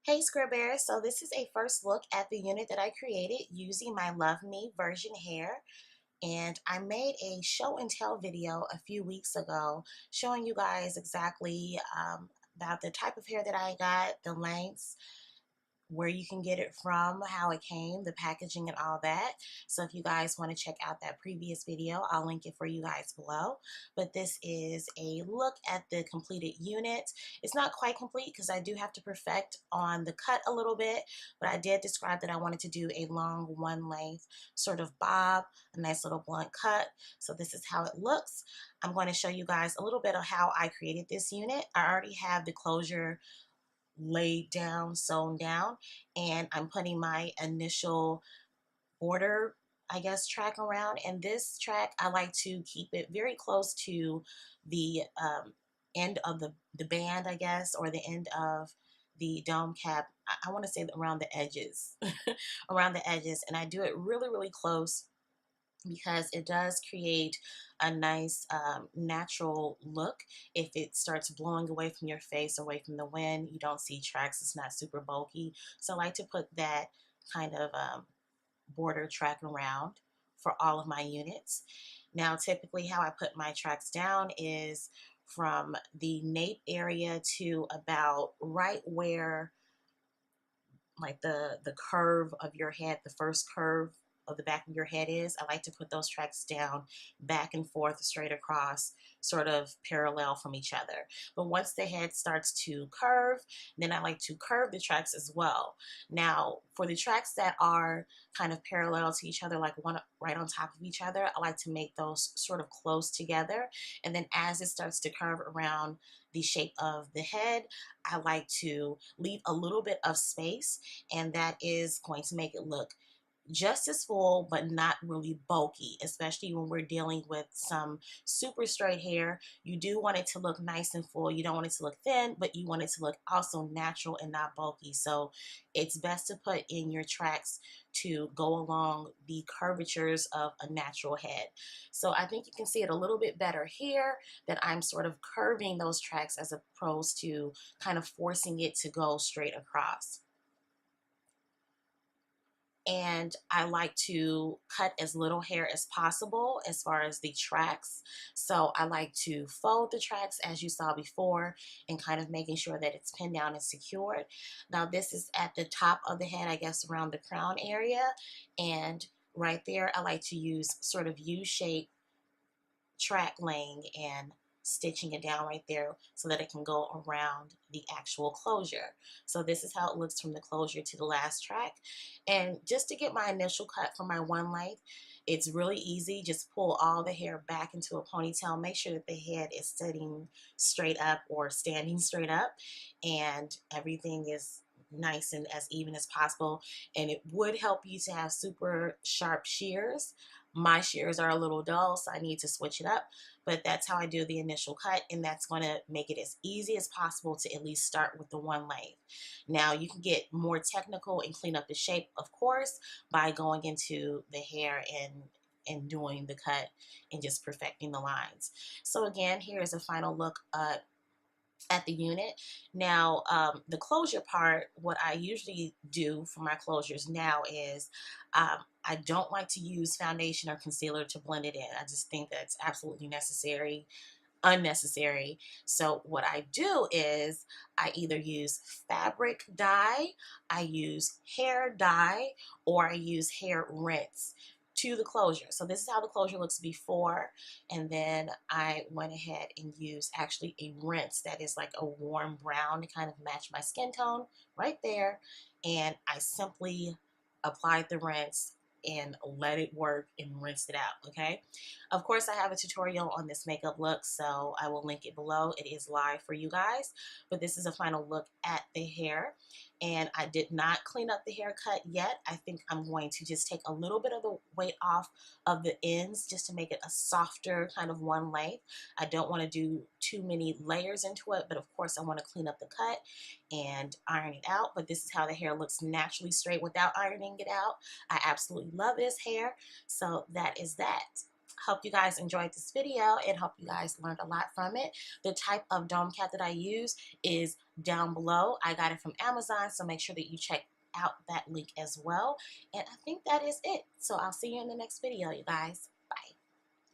Hey Square Bear, so this is a first look at the unit that I created using my Luvme version hair. And I made a show and tell video a few weeks ago showing you guys exactly about the type of hair that I got, the lengths, where you can get it from, how it came, the packaging and all that. So if you guys want to check out that previous video, I'll link it for you guys below. But this is a look at the completed unit. It's not quite complete because I do have to perfect on the cut a little bit, but I did describe that I wanted to do a long one length sort of bob, a nice little blunt cut. So this is how it looks. I'm going to show you guys a little bit of how I created this unit. I already have the closure laid down, sewn down, and I'm putting my initial border, I guess, track around. And this track, I like to keep it very close to the end of the band, I guess, or the end of the dome cap. I want to say around the edges, around the edges, and I do it really, really close because it does create a nice natural look. If it starts blowing away from your face, away from the wind, you don't see tracks. It's not super bulky. So I like to put that kind of border track around for all of my units. Now, typically how I put my tracks down is from the nape area to about right where like the curve of your head, the first curve of the back of your head is. I like to put those tracks down back and forth straight across, sort of parallel from each other. But once the head starts to curve, then I like to curve the tracks as well. Now, for the tracks that are kind of parallel to each other, like one right on top of each other, I like to make those sort of close together. And then as it starts to curve around the shape of the head, I like to leave a little bit of space, and that is going to make it look just as full but not really bulky, especially when we're dealing with some super straight hair. You do want it to look nice and full. You don't want it to look thin, but you want it to look also natural and not bulky. So it's best to put in your tracks to go along the curvatures of a natural head. So I think you can see it a little bit better here, that I'm sort of curving those tracks as opposed to kind of forcing it to go straight across. And I like to cut as little hair as possible as far as the tracks. So I like to fold the tracks as you saw before and kind of making sure that it's pinned down and secured. Now this is at the top of the head, I guess around the crown area. And right there, I like to use sort of U-shaped track laying and stitching it down right there so that it can go around the actual closure. So this is how it looks from the closure to the last track. And just to get my initial cut for my one length, it's really easy. Just pull all the hair back into a ponytail. Make sure that the head is sitting straight up or standing straight up, and everything is nice and as even as possible. And it would help you to have super sharp shears. My shears are a little dull, so I need to switch it up, but that's how I do the initial cut, and that's going to make it as easy as possible to at least start with the one length. Now you can get more technical and clean up the shape, of course, by going into the hair and doing the cut and just perfecting the lines. So again, here is a final look at the unit. Now, the closure part, what I usually do for my closures now is I don't like to use foundation or concealer to blend it in. I just think that's absolutely unnecessary. So what I do is I either use fabric dye, I use hair dye, or I use hair rinse to the closure. So this is how the closure looks before, and then I went ahead and used actually a rinse that is like a warm brown to kind of match my skin tone right there, and I simply applied the rinse and let it work and rinse it out. Okay, of course I have a tutorial on this makeup look, so I will link it below. It is live for you guys, but this is a final look at the hair, and I did not clean up the haircut yet. I think I'm going to just take a little bit of the weight off of the ends just to make it a softer kind of one length. I don't want to do too many layers into it, but of course I want to clean up the cut and iron it out. But this is how the hair looks naturally straight without ironing it out. I absolutely love this hair. So that is that. Hope you guys enjoyed this video and hope you guys learned a lot from it. The type of dome cap that I use is down below. I got it from Amazon, so make sure that you check out that link as well. And I think that is it. So I'll see you in the next video, you guys.